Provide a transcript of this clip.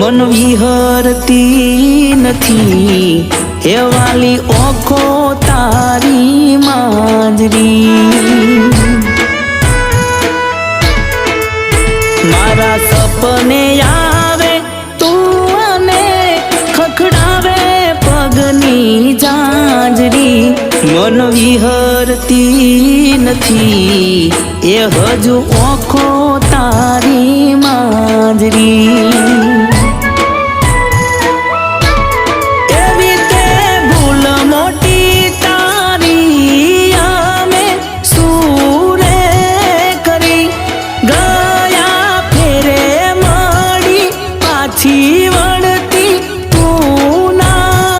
મન વિહરતી નથી હે વાલી ઓખો તારી માંજરી મારા સપને આવે તું અને ખખડાવે પગની જાંજરી મન વિહરતી નથી એ હજુ ઓખો તારી માંજરી